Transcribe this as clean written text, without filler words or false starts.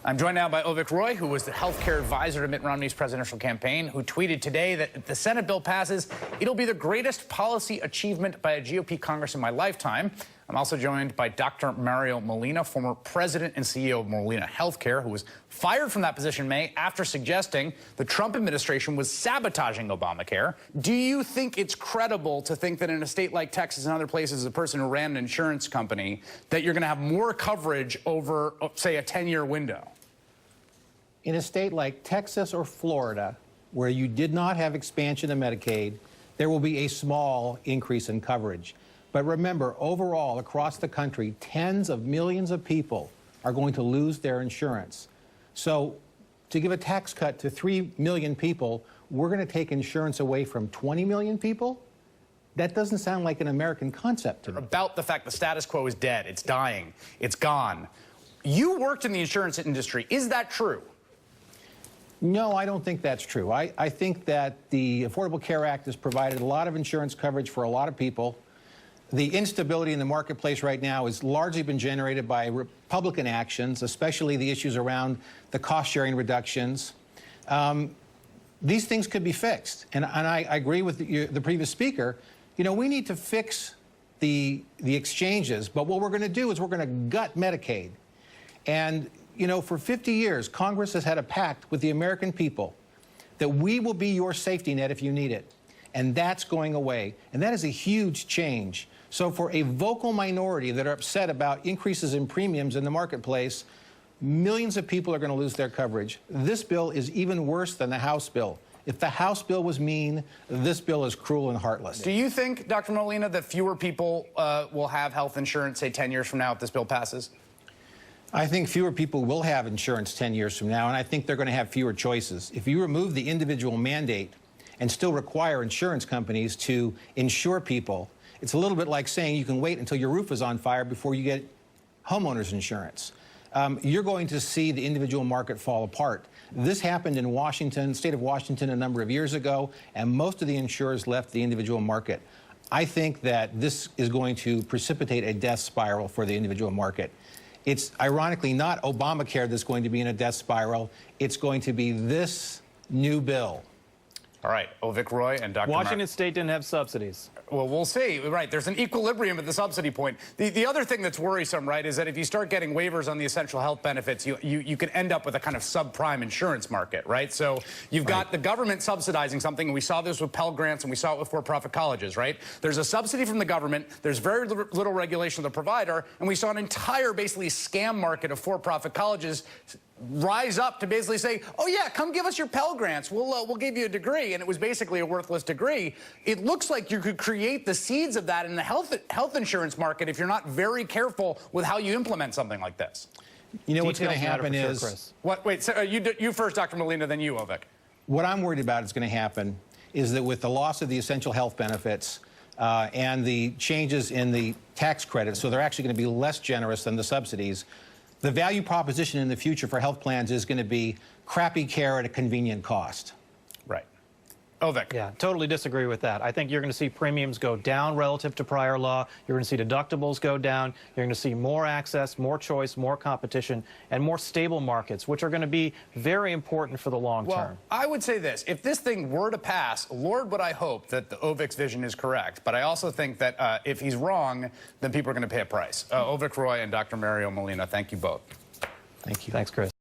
I'm joined now by Avik Roy, who was the healthcare advisor to Mitt Romney's presidential campaign, who tweeted today that if the Senate bill passes, it'll be the greatest policy achievement by a GOP Congress in my lifetime. I'm also joined by Dr. Mario Molina, former president and CEO of Molina Healthcare, who was fired from that position in May after suggesting the Trump administration was sabotaging Obamacare. Do you think it's credible to think that in a state like Texas and other places, a person who ran an insurance company, that you're going to have more coverage over, say, a 10-year window? In a state like Texas or Florida, where you did not have expansion of Medicaid, there will be a small increase in coverage. But remember, overall, across the country, tens of millions of people are going to lose their insurance. So to give a tax cut to 3 million people, we're going to take insurance away from 20 million people? That doesn't sound like an American concept to me. About the fact the status quo is dead, it's dying, it's gone. You worked in the insurance industry. Is that true? No, I don't think that's true. I think that the Affordable Care Act has provided a lot of insurance coverage for a lot of people. The instability in the marketplace right now has largely been generated by Republican actions, especially the issues around the cost-sharing reductions. These things could be fixed. And I agree with the previous speaker. You know, we need to fix the exchanges, but what we're going to do is we're going to gut Medicaid. And you know, for 50 years, Congress has had a pact with the American people that we will be your safety net if you need it. And that's going away. And that is a huge change. So for a vocal minority that are upset about increases in premiums in the marketplace, millions of people are going to lose their coverage. This bill is even worse than the House bill. If the House bill was mean, this bill is cruel and heartless. Do you think, Dr. Molina, that fewer people will have health insurance, say, 10 years from now if this bill passes? I think fewer people will have insurance 10 years from now, and I think they're going to have fewer choices. If you remove the individual mandate and still require insurance companies to insure people, it's a little bit like saying you can wait until your roof is on fire before you get homeowners insurance. You're going to see the individual market fall apart. This happened in Washington, state of Washington, a number of years ago, and most of the insurers left the individual market. I think that this is going to precipitate a death spiral for the individual market. It's ironically not Obamacare that's going to be in a death spiral. It's going to be this new bill. All right, Avik Roy and Dr. Washington State didn't have subsidies. Well, we'll see. Right, there's an equilibrium at the subsidy point. The other thing that's worrisome, right, is that if you start getting waivers on the essential health benefits, you can end up with a kind of subprime insurance market, right? So you've got the government subsidizing something, and we saw this with Pell Grants, and we saw it with for-profit colleges, right? There's a subsidy from the government, there's very little regulation of the provider, and we saw an entire, basically, scam market of for-profit colleges rise up to basically say, oh yeah, come give us your Pell Grants, we'll give you a degree, and it was basically a worthless degree. It looks like you could create the seeds of that in the health insurance market if you're not very careful with how you implement something like this. You know what's going to happen is... Chris. What? Wait, so you first, Dr. Molina, then you, Avik. What I'm worried about is going to happen is that with the loss of the essential health benefits and the changes in the tax credits, so they're actually going to be less generous than the subsidies, the value proposition in the future for health plans is going to be crappy care at a convenient cost. Right. Avik. Yeah, totally disagree with that. I think you're going to see premiums go down relative to prior law. You're going to see deductibles go down. You're going to see more access, more choice, more competition, and more stable markets, which are going to be very important for the long term. Well, I would say this. If this thing were to pass, Lord, would I hope that the Avik's vision is correct. But I also think that if he's wrong, then people are going to pay a price. Avik Roy and Dr. Mario Molina, thank you both. Thank you. Thanks, Chris.